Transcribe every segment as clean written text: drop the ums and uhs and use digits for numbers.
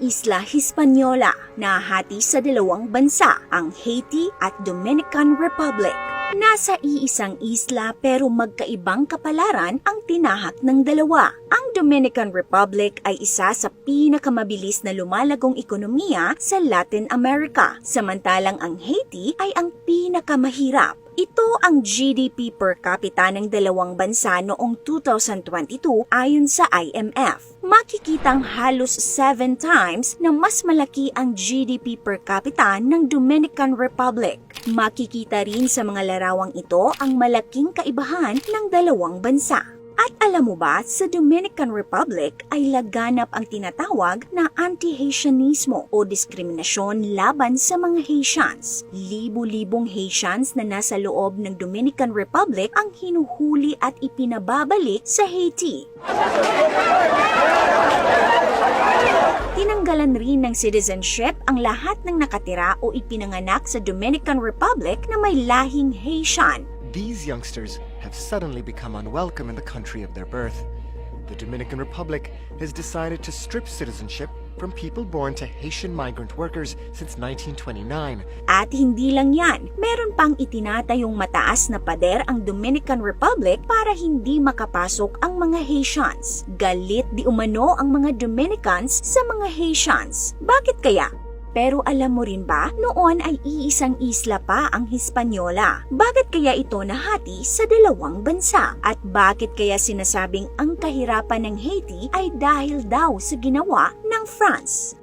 Isla Hispaniola na hati sa dalawang bansa, ang Haiti at Dominican Republic. Nasa iisang isla pero magkaibang kapalaran ang tinahak ng dalawa. Ang Dominican Republic ay isa sa pinakamabilis na lumalagong ekonomiya sa Latin America, samantalang ang Haiti ay ang pinakamahirap. Ito ang GDP per capita ng dalawang bansa noong 2022 ayon sa IMF. Makikitang halos 7 times na mas malaki ang GDP per capita ng Dominican Republic. Makikita rin sa mga larawang ito ang malaking kaibahan ng dalawang bansa. At alam mo ba, sa Dominican Republic ay laganap ang tinatawag na anti-Haitianismo o diskriminasyon laban sa mga Haitians. Libu-libong Haitians na nasa loob ng Dominican Republic ang hinuhuli at ipinababalik sa Haiti. Tinanggalan rin ng citizenship ang lahat ng nakatira o ipinanganak sa Dominican Republic na may lahing Haitian. These youngsters have suddenly become unwelcome in the country of their birth. The Dominican Republic has decided to strip citizenship from people born to Haitian migrant workers since 1929. At hindi lang yan, meron pang itinatayong mataas na pader ang Dominican Republic para hindi makapasok ang mga Haitians. Galit di umano ang mga Dominicans sa mga Haitians. Bakit kaya? Pero alam mo rin ba, noon ay iisang isla pa ang Hispaniola. Bakit kaya ito nahati sa dalawang bansa? At bakit kaya sinasabing ang kahirapan ng Haiti ay dahil daw sa ginawa ng France?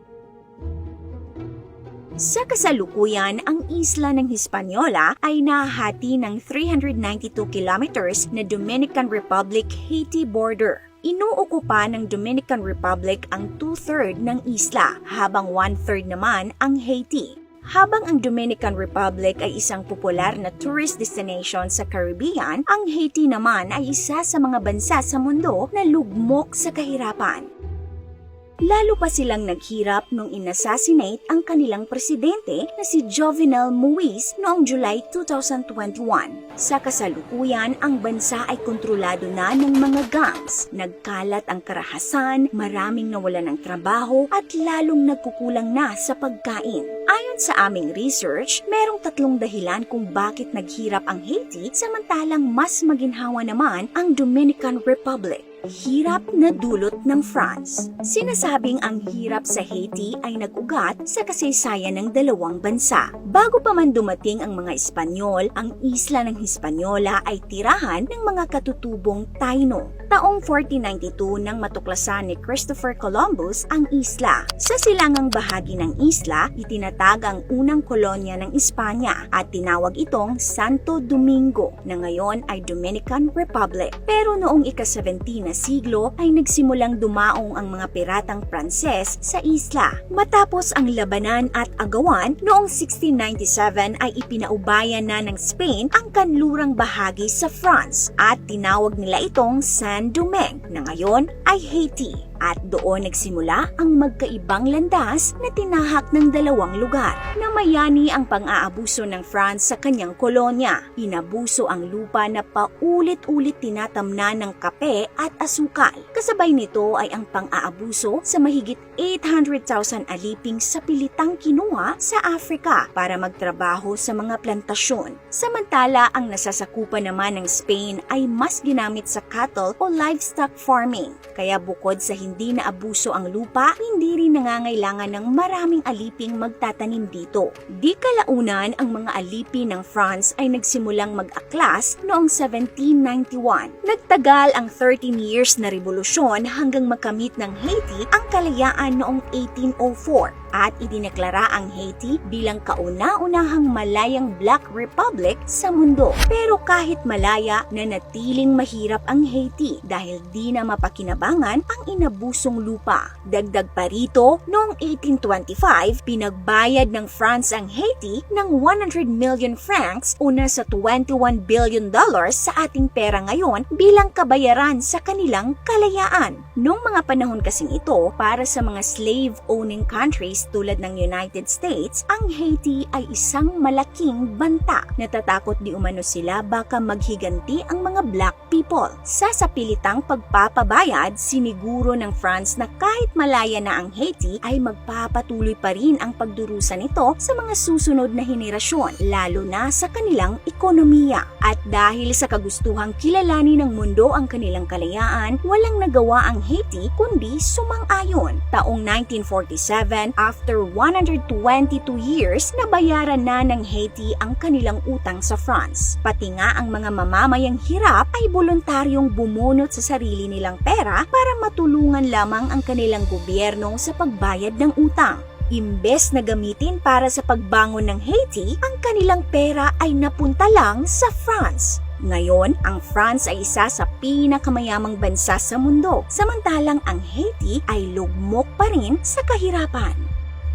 Sa kasalukuyan, ang isla ng Hispaniola ay nahati ng 392 kilometers na Dominican Republic-Haiti border. Inuukupa ng Dominican Republic ang 2/3 ng isla, habang 1/3 naman ang Haiti. Habang ang Dominican Republic ay isang popular na tourist destination sa Caribbean, ang Haiti naman ay isa sa mga bansa sa mundo na lugmok sa kahirapan. Lalo pa silang naghirap nung inassassinate ang kanilang presidente na si Jovenel Moise noong July 2021. Sa kasalukuyan, ang bansa ay kontrolado na ng mga gangs. Nagkalat ang karahasan, maraming nawalan ng trabaho at lalong nagkukulang na sa pagkain. Ayon sa aming research, merong 3 dahilan kung bakit naghirap ang Haiti samantalang mas maginhawa naman ang Dominican Republic. Hirap na dulot ng France. Sinasabing ang hirap sa Haiti ay nag-ugat sa kasaysayan ng dalawang bansa. Bago pa man dumating ang mga Espanyol, ang isla ng Hispaniola ay tirahan ng mga katutubong Taino. Taong 1492 nang matuklasan ni Christopher Columbus ang isla. Sa silangang bahagi ng isla, itinatag ang unang kolonya ng Espanya at tinawag itong Santo Domingo na ngayon ay Dominican Republic. Pero noong ika-17 na siglo ay nagsimulang dumaong ang mga piratang Pranses sa isla. Matapos ang labanan at agawan, noong 1697 ay ipinaubayan na ng Spain ang kanlurang bahagi sa France at tinawag nila itong Saint-Domingue na ngayon ay Haiti. At doon nagsimula ang magkaibang landas na tinahak ng dalawang lugar. Namayani ang pang-aabuso ng France sa kanyang kolonya. Inabuso ang lupa na paulit-ulit tinatamna ng kape at asukal. Kasabay nito ay ang pang-aabuso sa mahigit 800,000 aliping sa pilitang kinuha sa Africa para magtrabaho sa mga plantasyon. Samantala, ang nasasakupan naman ng Spain ay mas ginamit sa cattle o livestock farming. Kaya bukod sa hindi na abuso ang lupa, hindi rin nangangailangan ng maraming aliping magtatanim dito. Di kalaunan, ang mga alipin ng France ay nagsimulang mag-aklas noong 1791. Nagtagal ang 13 years na revolusyon hanggang makamit ng Haiti ang kalayaan noong 1804 at idineklara ang Haiti bilang kauna-unahang malayang Black Republic sa mundo. Pero kahit malaya, nanatiling mahirap ang Haiti dahil di na mapakinabangan ang inabusong lupa. Dagdag pa rito, noong 1825, pinagbayad ng France ang Haiti ng 100 million francs o nasa $21 billion sa ating pera ngayon bilang kabayaran sa kanilang kalayaan. Noong mga panahon kasing ito, para sa mga slave-owning countries countries tulad ng United States, ang Haiti ay isang malaking banta. Natatakot di umano sila baka maghiganti ang mga black people. Sa sapilitang pagpapabayad, siniguro ng France na kahit malaya na ang Haiti ay magpapatuloy pa rin ang pagdurusa nito sa mga susunod na henerasyon, lalo na sa kanilang ekonomiya. At dahil sa kagustuhang kilalanin ng mundo ang kanilang kalayaan, walang nagawa ang Haiti kundi sumang-ayon. Taong 1947, after 122 years, nabayaran na ng Haiti ang kanilang utang sa France. Pati nga ang mga mamamayang hirap ay voluntaryong bumunot sa sarili nilang pera para matulungan lamang ang kanilang gobyerno sa pagbayad ng utang. Imbes na gamitin para sa pagbangon ng Haiti, ang kanilang pera ay napunta lang sa France. Ngayon, ang France ay isa sa pinakamayamang bansa sa mundo, samantalang ang Haiti ay lugmok pa rin sa kahirapan.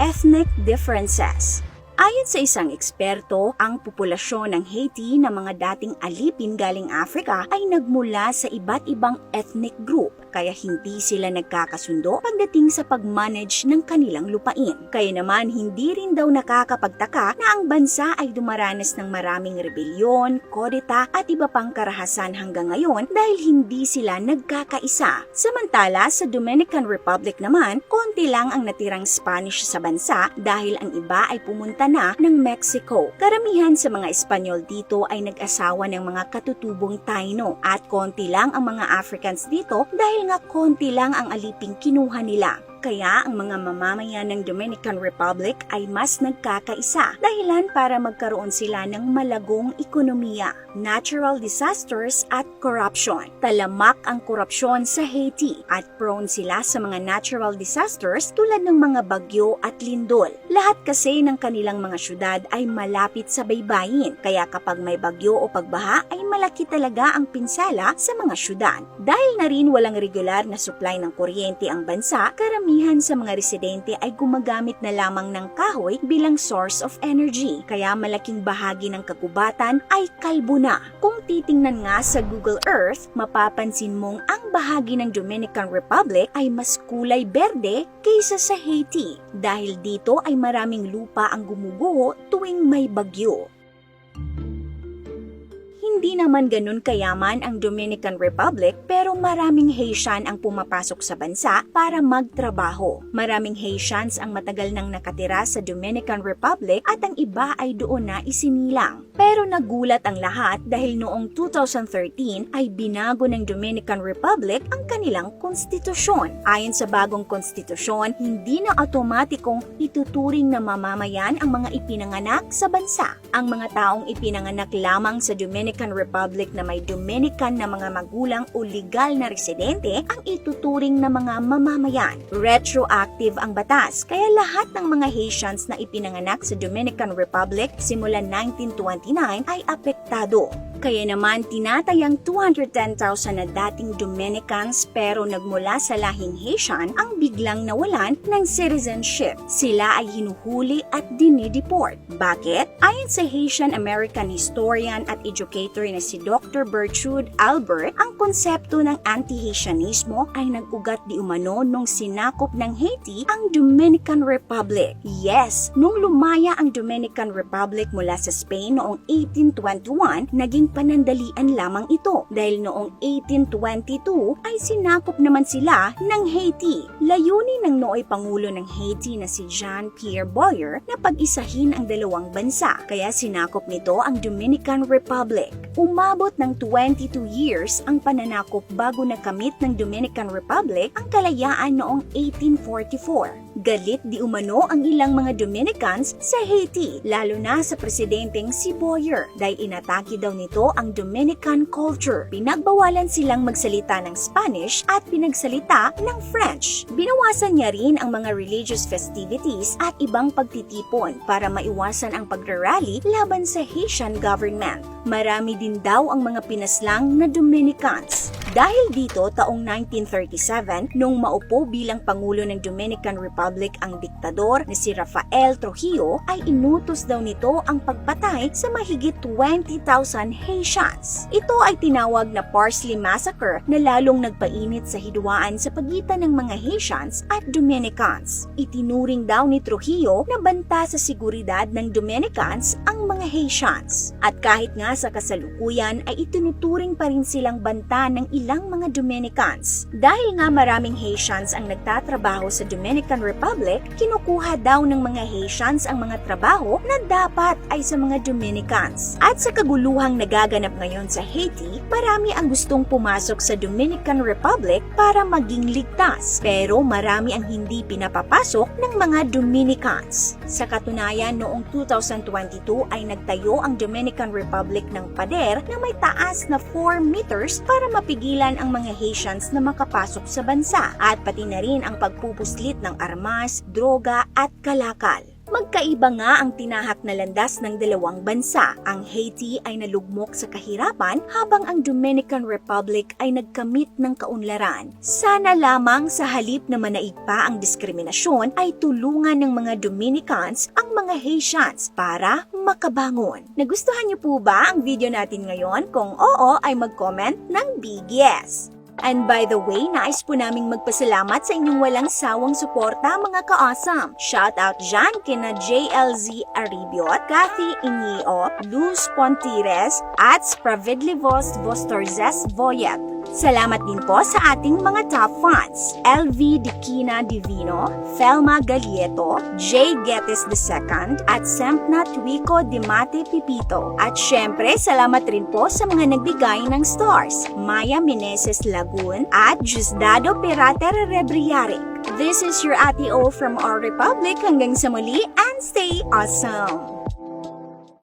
Ethnic differences. Ayon sa isang eksperto, ang populasyon ng Haiti na mga dating alipin galing Africa ay nagmula sa iba't ibang ethnic group, kaya hindi sila nagkakasundo pagdating sa pag-manage ng kanilang lupain. Kaya naman hindi rin daw nakakapagtaka na ang bansa ay dumaranas ng maraming rebelyon, kodeta at iba pang karahasan hanggang ngayon dahil hindi sila nagkakaisa. Samantala sa Dominican Republic naman, konti lang ang natirang Spanish sa bansa dahil ang iba ay pumunta na ng Mexico. Karamihan sa mga Espanyol dito ay nag-asawa ng mga katutubong Taino at konti lang ang mga Africans dito dahil nga konti lang ang aliping kinuha nila. Kaya ang mga mamamayan ng Dominican Republic ay mas nagkakaisa, dahilan para magkaroon sila ng malagong ekonomiya, natural disasters at corruption. Talamak ang korupsyon sa Haiti at prone sila sa mga natural disasters tulad ng mga bagyo at lindol. Lahat kasi ng kanilang mga syudad ay malapit sa baybayin, kaya kapag may bagyo o pagbaha ay malaki talaga ang pinsala sa mga syudad. Dahil na rin walang regular na supply ng kuryente ang bansa, karamihan sa mga residente ay gumagamit na lamang ng kahoy bilang source of energy, kaya malaking bahagi ng kagubatan ay kalbo na. Kung titingnan nga sa Google Earth, mapapansin mong ang bahagi ng Dominican Republic ay mas kulay berde kaysa sa Haiti, dahil dito ay maraming lupa ang gumuguho tuwing may bagyo. Hindi naman ganun kayaman ang Dominican Republic pero maraming Haitian ang pumapasok sa bansa para magtrabaho. Maraming Haitians ang matagal nang nakatira sa Dominican Republic at ang iba ay doon na isinilang. Pero nagulat ang lahat dahil noong 2013 ay binago ng Dominican Republic ang kanilang konstitusyon. Ayon sa bagong konstitusyon, hindi na otomatikong ituturing na mamamayan ang mga ipinanganak sa bansa. Ang mga taong ipinanganak lamang sa Dominican Republic na may Dominican na mga magulang o legal na residente ang ituturing na mga mamamayan. Retroactive ang batas, kaya lahat ng mga Haitians na ipinanganak sa Dominican Republic simula 1929 ay apektado. Kaya naman tinatayang 210,000 na dating Dominicans pero nagmula sa lahing Haitian ang biglang nawalan ng citizenship. Sila ay hinuhuli at dinideport. Bakit? Ayon sa Haitian American historian at educator na si Dr. Bertrude Albert, ang konsepto ng anti-Haitianismo ay nag-ugat di umano nung sinakop ng Haiti ang Dominican Republic. Yes, nung lumaya ang Dominican Republic mula sa Spain noong 1821, naging panandalian lamang ito dahil noong 1822 ay sinakop naman sila ng Haiti. Layunin ng nooy Pangulo ng Haiti na si Jean-Pierre Boyer na pag-isahin ang dalawang bansa, kaya sinakop nito ang Dominican Republic. Umabot ng 22 years ang pananakop bago nakamit ng Dominican Republic ang kalayaan noong 1844. Galit di umano ang ilang mga Dominicans sa Haiti, lalo na sa presidenteng si Boyer dahil inatake daw nito ang Dominican culture. Pinagbawalan silang magsalita ng Spanish at pinagsalita ng French. Binawasan niya rin ang mga religious festivities at ibang pagtitipon para maiwasan ang pagrarally laban sa Haitian government. Marami din daw ang mga pinaslang na Dominicans. Dahil dito, taong 1937, nung maupo bilang Pangulo ng Dominican Republic ang diktador na si Rafael Trujillo, ay inutos daw nito ang pagpatay sa mahigit 20,000 Haitians. Ito ay tinawag na Parsley Massacre na lalong nagpainit sa hidwaan sa pagitan ng mga Haitians at Dominicans. Itinuring daw ni Trujillo na banta sa seguridad ng Dominicans ang mga Haitians. At kahit nga sa kasalukuyan ay itinuturing pa rin silang banta ng ilang mga Dominicans. Dahil nga maraming Haitians ang nagtatrabaho sa Dominican Republic, kinukuha daw ng mga Haitians ang mga trabaho na dapat ay sa mga Dominicans. At sa kaguluhang nagaganap ngayon sa Haiti, marami ang gustong pumasok sa Dominican Republic para maging ligtas. Pero marami ang hindi pinapapasok ng mga Dominicans. Sa katunayan, noong 2022 ay nagtayo ang Dominican Republic ng pader na may taas na 4 meters para mapigilan ang mga Haitians na makapasok sa bansa at pati na rin ang pagpupuslit ng armas, droga at kalakal. Magkaiba nga ang tinahak na landas ng dalawang bansa. Ang Haiti ay nalugmok sa kahirapan habang ang Dominican Republic ay nagkamit ng kaunlaran. Sana lamang sa halip na manaig pa ang diskriminasyon ay tulungan ng mga Dominicans ang mga Haitians para makabangon. Nagustuhan niyo po ba ang video natin ngayon? Kung oo ay mag-comment ng big yes. And by the way, nais po naming magpasalamat sa inyong walang sawang suporta mga ka-awesome. Shout out dyan kina JLZ Aribiot, Kathy Iñio, Luz Pontires, at Spravedlivos Vostorzes Voyet. Salamat din po sa ating mga top fans, LV Dikina Divino, Felma Galieto, J. Getes II, at Sempna Tuico Dimate Pipito. At syempre, salamat rin po sa mga nagbigay ng stars, Maya Meneses Lagun at Jusdado Perater Rebriaric. This is your Ate O from our Republic. Hanggang sa muli and stay awesome!